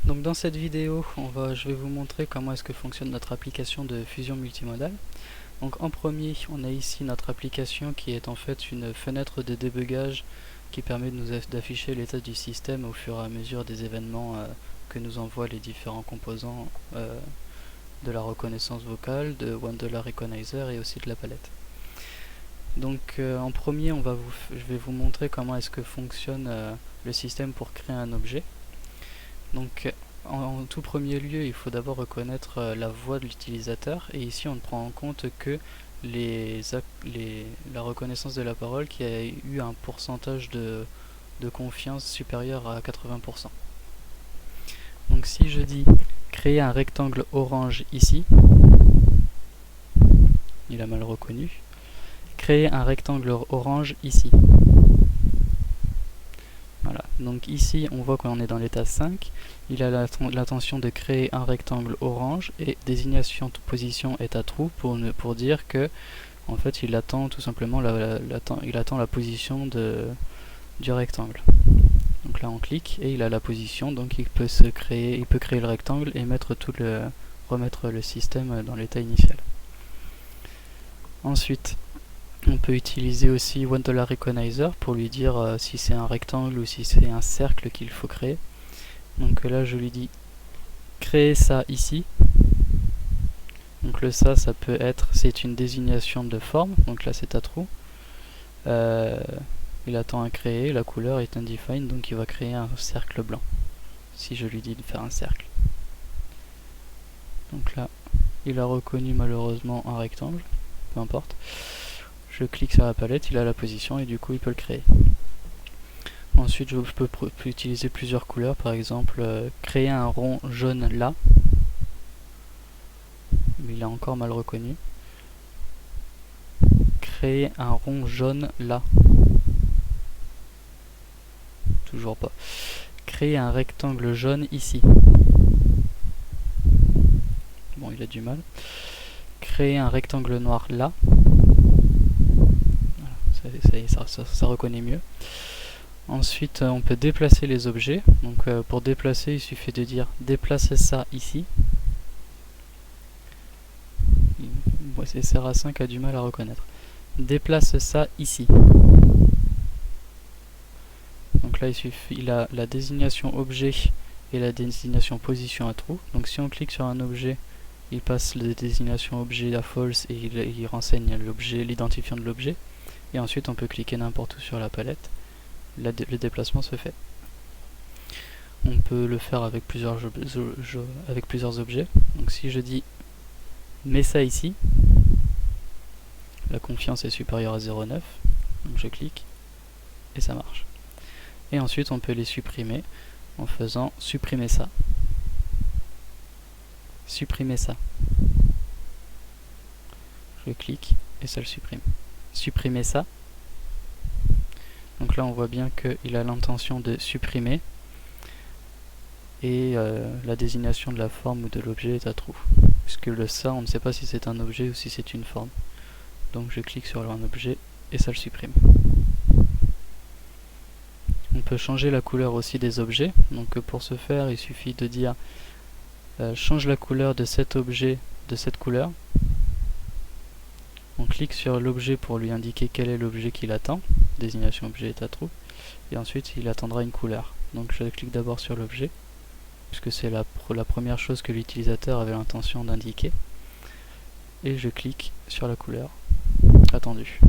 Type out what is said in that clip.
Donc dans cette vidéo, je vais vous montrer comment est-ce que fonctionne notre application de fusion multimodale. Donc en premier, on a ici notre application qui est en fait une fenêtre de débugage qui permet d'afficher l'état du système au fur et à mesure des événements que nous envoient les différents composants de la reconnaissance vocale, de Wonderla Recognizer et aussi de la palette. Donc en premier, je vais vous montrer comment est-ce que fonctionne le système pour créer un objet. Donc en tout premier lieu, il faut d'abord reconnaître la voix de l'utilisateur, et ici on ne prend en compte que la reconnaissance de la parole qui a eu un pourcentage de confiance supérieur à 80%. Donc si je dis créer un rectangle orange ici, il a mal reconnu, créer un rectangle orange ici. Voilà, donc ici on voit qu'on est dans l'état 5, il a l'intention de créer un rectangle orange et désignation de position état true pour dire que en fait il attend tout simplement la position du rectangle. Donc là on clique et il a la position, donc il peut créer le rectangle et remettre le système dans l'état initial. Ensuite, on peut utiliser aussi Wonderla Recognizer pour lui dire si c'est un rectangle ou si c'est un cercle qu'il faut créer. Donc là je lui dis créer ça ici. Donc le ça peut être, c'est une désignation de forme, donc là c'est à true. Il attend à créer, la couleur est undefined, donc il va créer un cercle blanc si je lui dis de faire un cercle. Donc là il a reconnu malheureusement un rectangle, peu importe. Je clique sur la palette, il a la position et du coup il peut le créer. Ensuite je peux utiliser plusieurs couleurs, par exemple créer un rond jaune là, mais il a encore mal reconnu. Créer un rond jaune là, toujours pas. Créer un rectangle jaune ici, bon il a du mal. Créer un rectangle noir là, ça reconnaît mieux. Ensuite on peut déplacer les objets, donc pour déplacer il suffit de dire déplacer ça ici. SRA5 a du mal à reconnaître. Déplace ça ici. Donc là il a la désignation objet et la désignation position à true. Donc si on clique sur un objet, il passe la désignation objet à false et il renseigne l'identifiant de l'objet. Et ensuite on peut cliquer n'importe où sur la palette. Le déplacement se fait. On peut le faire avec plusieurs objets. Donc si je dis mets ça ici, la confiance est supérieure à 0,9, donc je clique et ça marche. Et ensuite on peut les supprimer en faisant supprimer ça, supprimer ça. Je clique et ça le supprime. Supprimer ça. Donc là on voit bien qu'il a l'intention de supprimer et la désignation de la forme ou de l'objet est à true, puisque le ça on ne sait pas si c'est un objet ou si c'est une forme. Donc je clique sur un objet et ça le supprime. On peut changer la couleur aussi des objets, donc pour ce faire il suffit de dire change la couleur de cet objet de cette couleur. On clique sur l'objet pour lui indiquer quel est l'objet qu'il attend, désignation objet est à true, et ensuite il attendra une couleur. Donc je clique d'abord sur l'objet, puisque c'est la première chose que l'utilisateur avait l'intention d'indiquer, et je clique sur la couleur attendue.